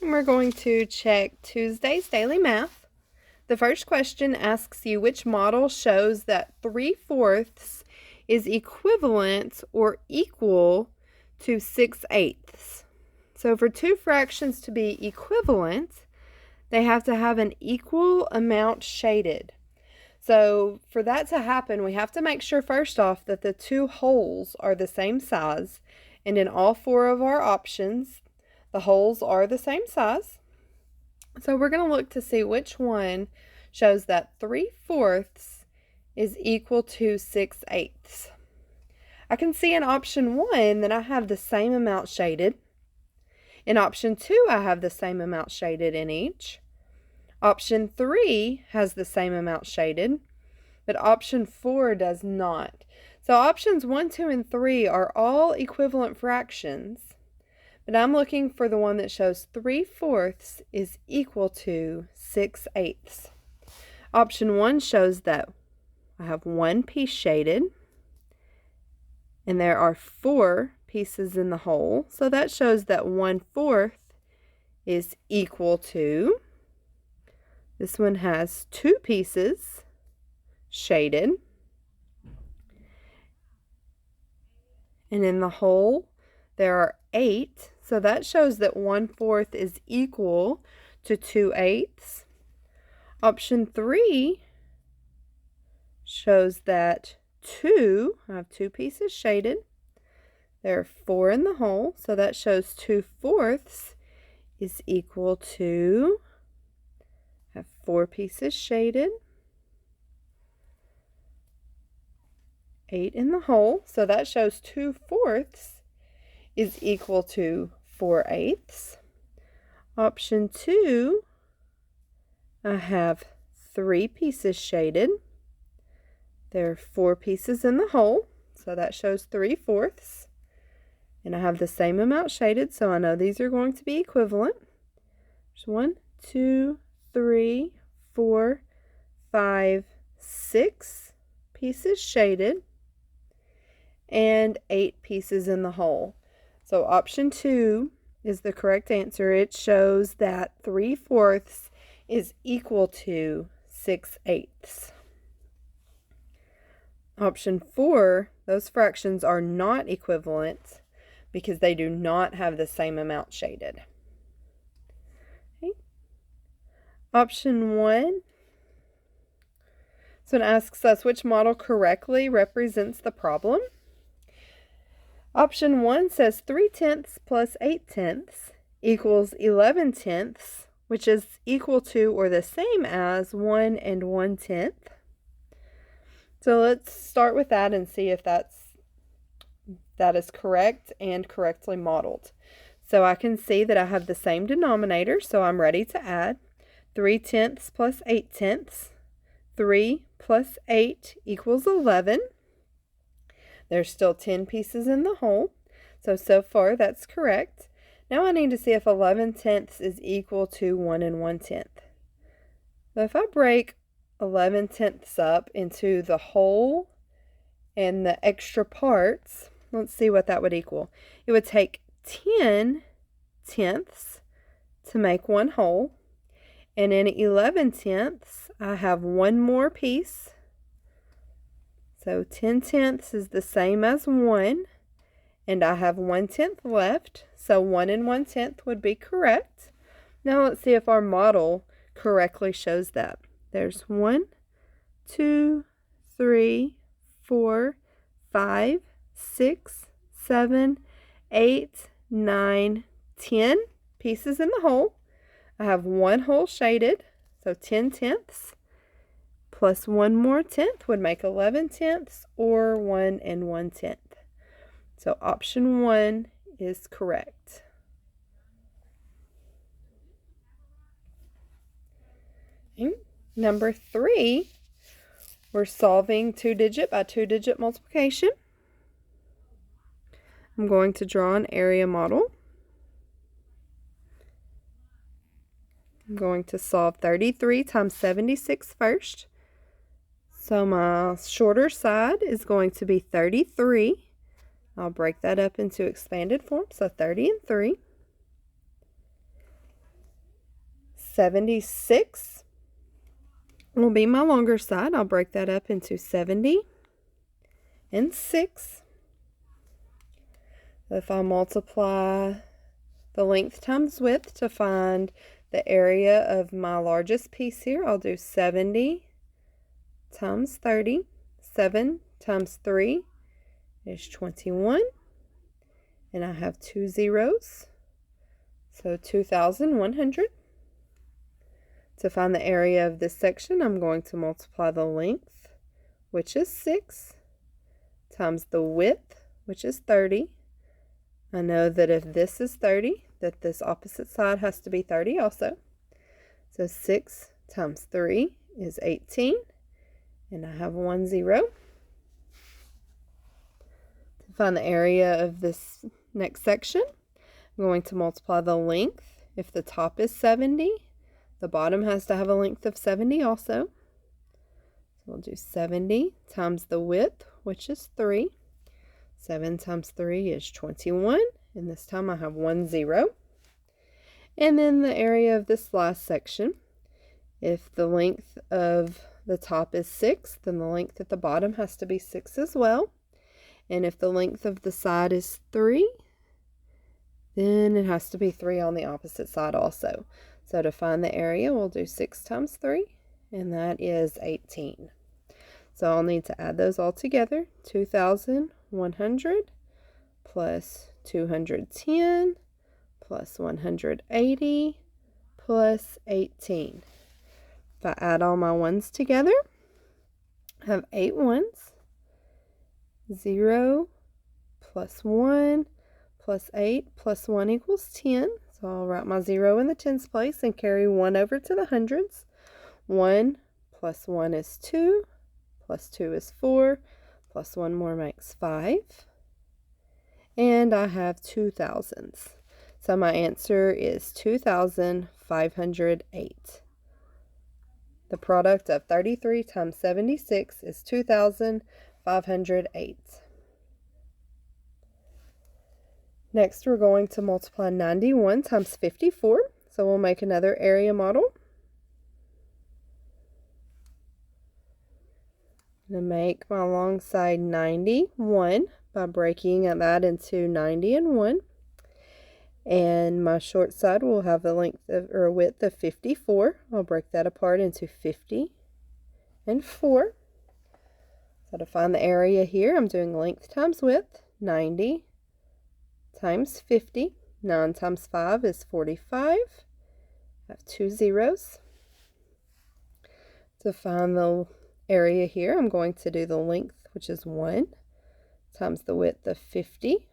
And we're going to check Tuesday's daily math. The first question asks you which model shows that 3/4 is equivalent or equal to 6/8. So for two fractions to be equivalent, they have to have an equal amount shaded. So for that to happen, we have to make sure first off that the two wholes are the same size. And in all four of our options, the wholes are the same size. So we're going to look to see which one shows that 3/4 is equal to 6/8. I can see in option 1 that I have the same amount shaded. In option 2, I have the same amount shaded in each. Option 3 has the same amount shaded, but option 4 does not. So options 1, 2, and 3 are all equivalent fractions, but I'm looking for the one that shows 3/4 is equal to 6/8. Option 1 shows that I have one piece shaded, and there are 4 pieces in the whole. So that shows that 1/4 is equal to, this one has 2 pieces shaded, and in the whole there are 8. So that shows that 1/4 is equal to 2/8. Option 3 shows that I have 2 pieces shaded. There are 4 in the whole, so that shows 2/4 is equal to, I have 4 pieces shaded, 8 in the whole, so that shows 2/4 is equal to 4/8. Option 2, I have 3 pieces shaded. There are 4 pieces in the whole, so that shows 3/4. And I have the same amount shaded, so I know these are going to be equivalent. There's 1, 2, 3, 4, 5, 6 pieces shaded, and 8 pieces in the whole. So option 2 is the correct answer. It shows that 3/4 is equal to 6/8. Option 4, those fractions are not equivalent because they do not have the same amount shaded. Okay. Option 1, so it asks us which model correctly represents the problem. Option 1 says 3/10 plus 8/10 equals 11/10, which is equal to or the same as 1 and 1/10. So let's start with that and see if that is correct and correctly modeled. So I can see that I have the same denominator, so I'm ready to add. 3/10 plus 8/10. 3 plus 8 equals 11. There's still 10 pieces in the whole, so far that's correct. Now I need to see if 11/10 is equal to 1 and 1/10. So if I break 11/10 up into the whole and the extra parts, let's see what that would equal. It would take 10/10 to make one whole, and in 11/10 I have one more piece. So 10/10 is the same as 1, and I have 1/10 left, so 1 and 1/10 would be correct. Now let's see if our model correctly shows that. There's 1, 2, 3, 4, 5, 6, 7, 8, 9, 10 pieces in the whole. I have one whole shaded, so 10/10 plus one more 10th would make 11/10 or 1 and 1/10. So option 1 is correct. Okay. Number 3, we're solving 2-digit by 2-digit multiplication. I'm going to draw an area model. I'm going to solve 33 times 76 first. So my shorter side is going to be 33. I'll break that up into expanded form, so 30 and 3. 76 will be my longer side. I'll break that up into 70 and 6. If I multiply the length times width to find the area of my largest piece here, I'll do 70 times 30. 7 times 3 is 21. And I have 2 zeros, so 2,100. To find the area of this section, I'm going to multiply the length, which is 6, times the width, which is 30. I know that if this is 30, that this opposite side has to be 30 also. So 6 times 3 is 18, and I have 1 zero. To find the area of this next section, I'm going to multiply the length. If the top is 70, the bottom has to have a length of 70 also. So we'll do 70 times the width, which is 3. 7 times 3 is 21, and this time I have 1 zero. And then the area of this last section, if the length of the top is 6, then the length at the bottom has to be 6 as well. And if the length of the side is 3, then it has to be 3 on the opposite side also. So to find the area, we'll do 6 times 3, and that is 18. So I'll need to add those all together. 2,100 plus 210 plus 180 plus 18. If I add all my ones together, I have 8 ones. 0 plus 1 plus 8 plus 1 equals 10. So I'll write my 0 in the tens place and carry 1 over to the hundreds. 1 plus 1 is 2, plus 2 is 4, plus 1 more makes 5. And I have 2 thousands. So my answer is 2,508. The product of 33 times 76 is 2,508. Next, we're going to multiply 91 times 54. So we'll make another area model. I'm going to make my long side 91 by breaking that into 90 and 1. And my short side will have a length of, or a width of 54. I'll break that apart into 50 and 4. So to find the area here, I'm doing length times width, 90 times 50. 9 times 5 is 45. I have 2 zeros. To find the area here, I'm going to do the length, which is 1, times the width of 50.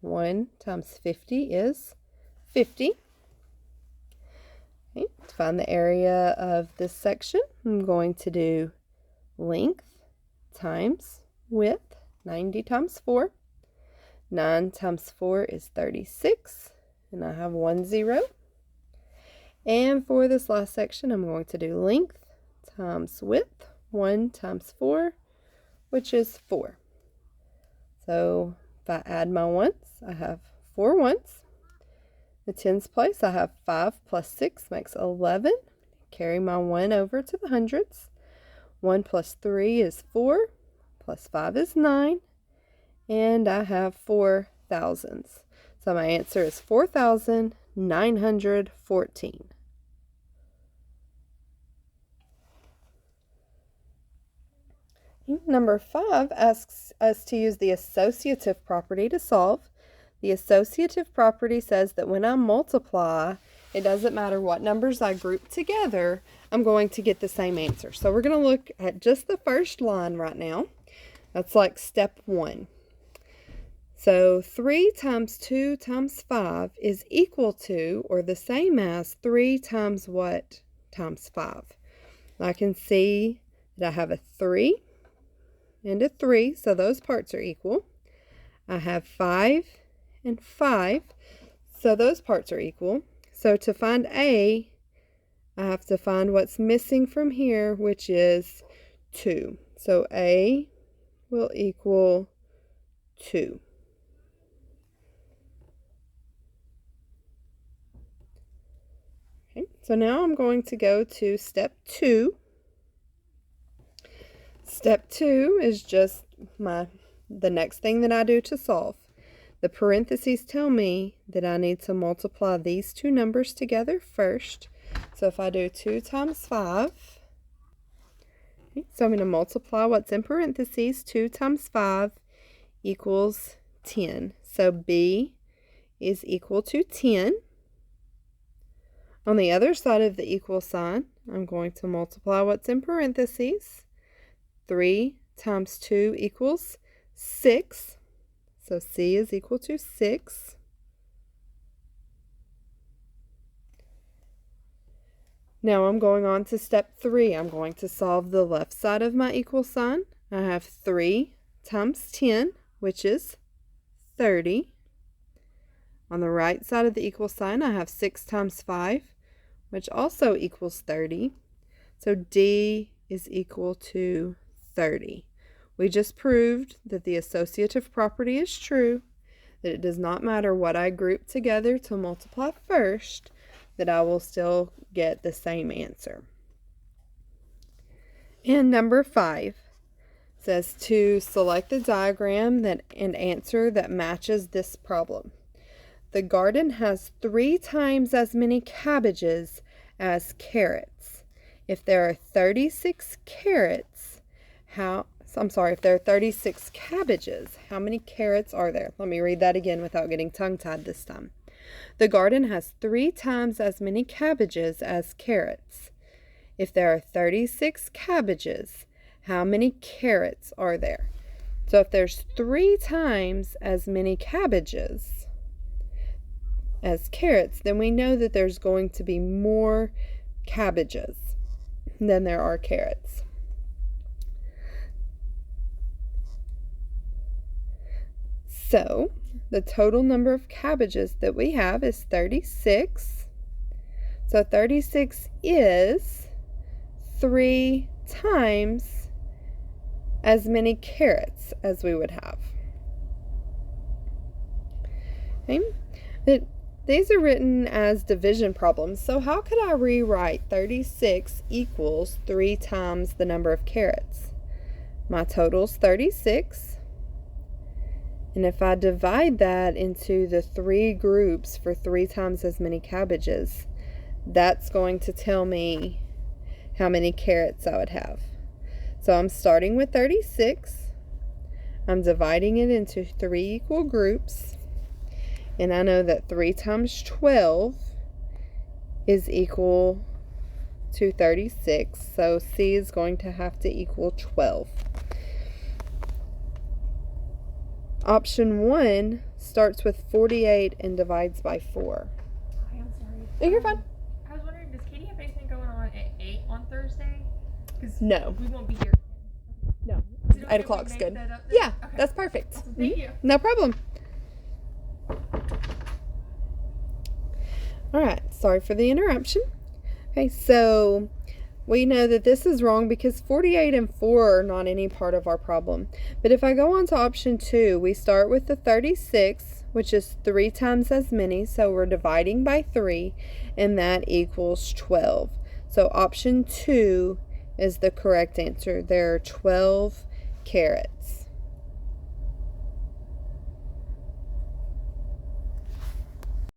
1 times 50 is 50. Okay, to find the area of this section, I'm going to do length times width, 90 times 4. 9 times 4 is 36, and I have 1 zero. And for this last section, I'm going to do length times width, 1 times 4, which is 4. So if I add my ones, I have 4 ones. The tens place, I have 5 plus 6 makes 11. Carry my 1 over to the hundreds. 1 plus 3 is 4, plus 5 is 9, and I have 4 thousands. So my answer is 4,914. Number 5 asks us to use the associative property to solve. The associative property says that when I multiply, it doesn't matter what numbers I group together, I'm going to get the same answer. So we're going to look at just the first line right now. That's like step 1. So 3 times 2 times 5 is equal to, or the same as, 3 times what times 5? I can see that I have a 3 and a 3, so those parts are equal. I have 5 and 5, so those parts are equal. So to find A, I have to find what's missing from here, which is 2. So A will equal 2. Okay, So now I'm going to go to step 2. Step 2 is just the next thing that I do to solve. The parentheses tell me that I need to multiply these two numbers together first. So if I do 2 times 5, so I'm going to multiply what's in parentheses. 2 times 5 equals 10. So B is equal to 10. On the other side of the equal sign, I'm going to multiply what's in parentheses. 3 times 2 equals 6. So C is equal to 6. Now I'm going on to step 3. I'm going to solve the left side of my equal sign. I have 3 times 10, which is 30. On the right side of the equal sign, I have 6 times 5, which also equals 30. So D is equal to 30. We just proved that the associative property is true, that it does not matter what I group together to multiply first, that I will still get the same answer. And number 5 says to select the diagram and answer that matches this problem. The garden has 3 times as many cabbages as carrots. If there are 36 carrots, if there are 36 cabbages, how many carrots are there? Let me read that again without getting tongue-tied this time. The garden has 3 times as many cabbages as carrots. If there are 36 cabbages, how many carrots are there? So if there's 3 times as many cabbages as carrots, then we know that there's going to be more cabbages than there are carrots. So the total number of cabbages that we have is 36. So 36 is 3 times as many carrots as we would have. Okay? These are written as division problems, so how could I rewrite 36 equals 3 times the number of carrots? My total's 36. And if I divide that into the 3 groups for 3 times as many cabbages, that's going to tell me how many carrots I would have. So I'm starting with 36. I'm dividing it into 3 equal groups. And I know that 3 times 12 is equal to 36. So C is going to have to equal 12. Option 1 starts with 48 and divides by 4. Hi, I'm sorry. Oh, you're fine. I was wondering, does Katie have anything going on at 8 on Thursday? Because No. we won't be here. No. Is it okay 8 if we o'clock's make good. that up then? Yeah, Okay. that's perfect. Awesome. Thank you. No problem. All right, sorry for the interruption. Okay, so we know that this is wrong because 48 and 4 are not any part of our problem. But if I go on to option 2, we start with the 36, which is 3 times as many, so we're dividing by 3, and that equals 12. So option 2 is the correct answer. There are 12 carrots.